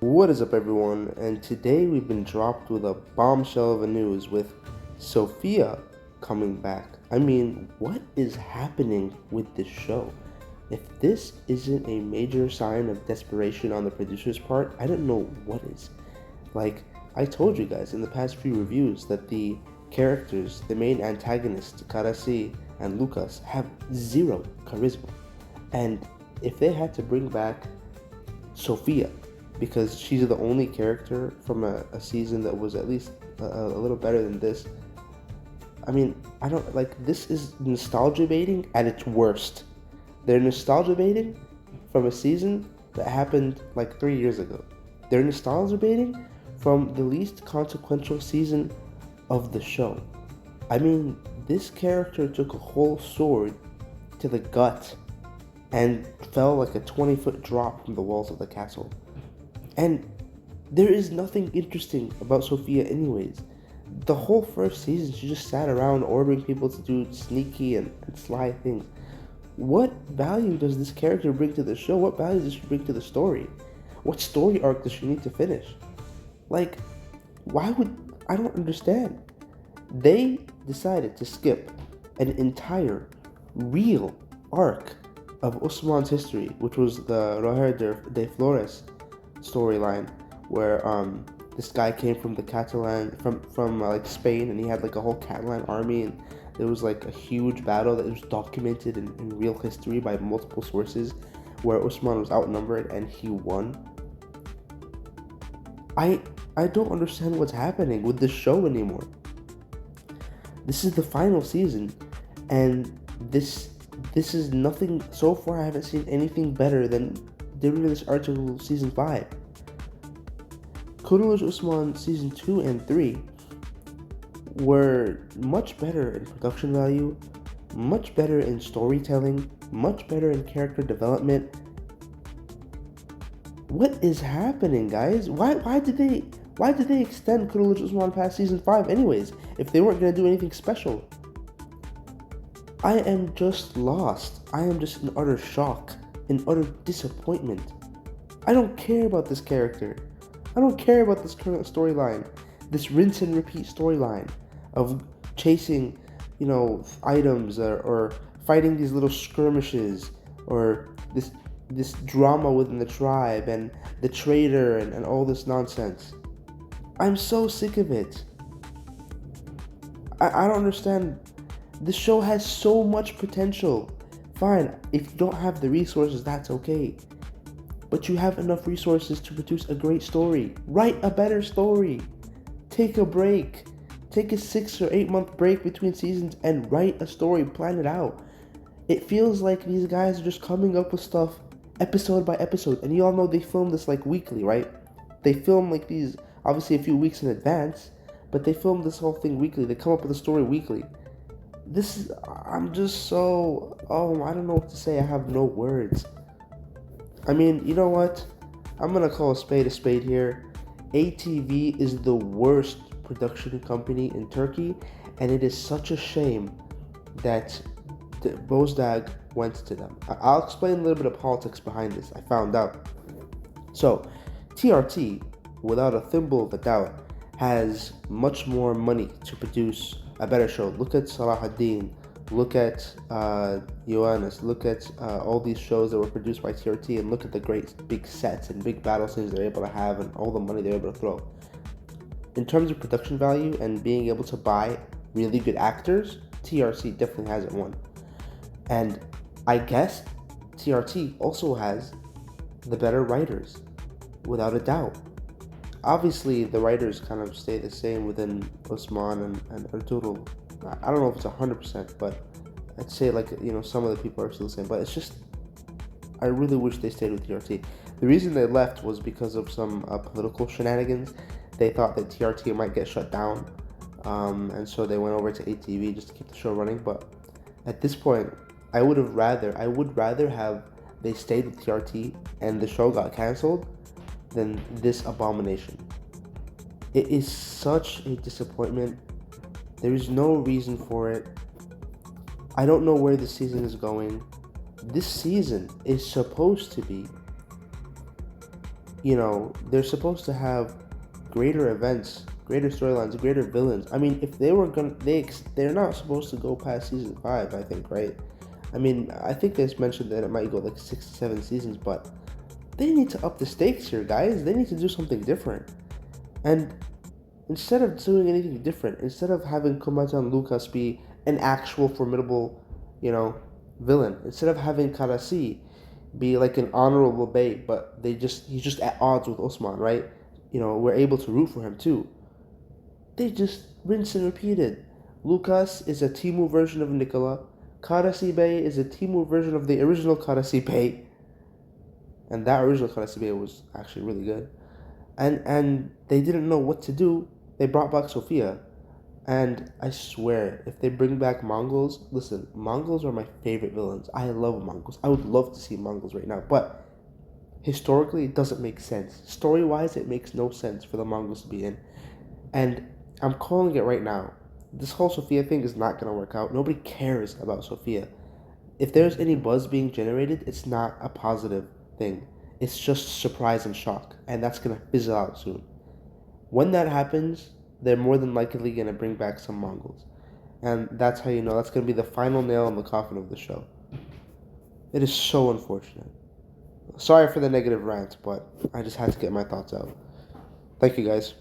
What is up, everyone? And today we've been dropped with a bombshell of a news with SOFIA coming back. I mean, what is happening with this show? If this isn't a major sign of desperation on the producer's part, I don't know what is. Like, I told you guys in the past few reviews that the characters, the main antagonists, Karasi and Lucas, have zero charisma. And if they had to bring back SOFIA, because she's the only character from a season that was at least a little better than this. I mean, I don't like this is nostalgia baiting at its worst. They're nostalgia baiting from a season that happened like 3 years ago. They're nostalgia baiting from the least consequential season of the show. I mean, this character took a whole sword to the gut and fell like a 20-foot drop from the walls of the castle. And there is nothing interesting about SOFIA anyways. The whole first season, she just sat around ordering people to do sneaky and sly things. What value does this character bring to the show? What value does she bring to the story? What story arc does she need to finish? Like, why would... I don't understand. They decided to skip an entire real arc of Osman's history, which was the Roger de Flores storyline, where this guy came from the Catalan from like Spain, and he had like a whole Catalan army, and there was like a huge battle that was documented in real history by multiple sources, where Osman was outnumbered and he won. I don't understand what's happening with this show anymore. This is the final season, and this is nothing so far. I haven't seen anything better than the release article season 5. Kurulus Osman season 2 and 3 were much better in production value, much better in storytelling, much better in character development. What is happening, guys? Why did they extend Kurulus Osman past season 5 anyways, if they weren't gonna do anything special? I am just lost. I am just in utter shock, in utter disappointment. I don't care about this character. I don't care about this current storyline, this rinse and repeat storyline of chasing, items or fighting these little skirmishes, or this drama within the tribe and the traitor and all this nonsense. I'm so sick of it. I don't understand. The show has so much potential. Fine, if you don't have the resources, that's okay. But you have enough resources to produce a great story. Write a better story. Take a break. Take a 6 or 8 month break between seasons and write a story. Plan it out. It feels like these guys are just coming up with stuff episode by episode. And you all know they film this like weekly, right? They film like these obviously a few weeks in advance, but they film this whole thing weekly. They come up with a story weekly. I'm just so, I don't know what to say. I have no words. I mean, you know what? I'm gonna call a spade here. ATV is the worst production company in Turkey, and it is such a shame that Bozdag went to them. I'll explain a little bit of politics behind this. I found out. So, TRT, without a thimble of a doubt, has much more money to produce a better show. Look at Salahuddin, look at Ioannis, look at all these shows that were produced by TRT, and look at the great big sets and big battle scenes they're able to have and all the money they're able to throw. In terms of production value and being able to buy really good actors, TRT definitely has it won. And I guess TRT also has the better writers, without a doubt. Obviously, the writers kind of stay the same within Osman and Ertuğrul. I don't know if it's 100%, but I'd say some of the people are still the same. But it's just, I really wish they stayed with TRT. The reason they left was because of some political shenanigans. They thought that TRT might get shut down, and so they went over to ATV just to keep the show running. But at this point, I would rather have they stayed with TRT and the show got canceled than this abomination. It is such a disappointment. There is no reason for it. I don't know where the season is going. This season is supposed to be, they're supposed to have greater events, greater storylines, greater villains. I mean, if they were they're not supposed to go past season 5, I think, right? I mean, I think they mentioned that it might go like 6 to 7 seasons, but they need to up the stakes here, guys. They need to do something different. And instead of doing anything different, instead of having Komasan Lucas be an actual formidable, villain, instead of having Karasi be like an honorable bait, but he's just at odds with Osman, right? We're able to root for him too. They just rinse and repeated. Lucas is a Timu version of Nicola. Karasi Bey is a Timu version of the original Karasi Bey. And that original Karasi Bey was actually really good. And they didn't know what to do. They brought back SOFIA. And I swear, if they bring back Mongols, listen, Mongols are my favorite villains. I love Mongols. I would love to see Mongols right now. But historically, it doesn't make sense. Story-wise, it makes no sense for the Mongols to be in. And I'm calling it right now. This whole SOFIA thing is not going to work out. Nobody cares about SOFIA. If there's any buzz being generated, it's not a positive thing. It's just surprise and shock. And that's going to fizzle out soon. When that happens, they're more than likely going to bring back some Mongols. And that's how you know that's going to be the final nail in the coffin of the show. It is so unfortunate. Sorry for the negative rant, but I just had to get my thoughts out. Thank you, guys.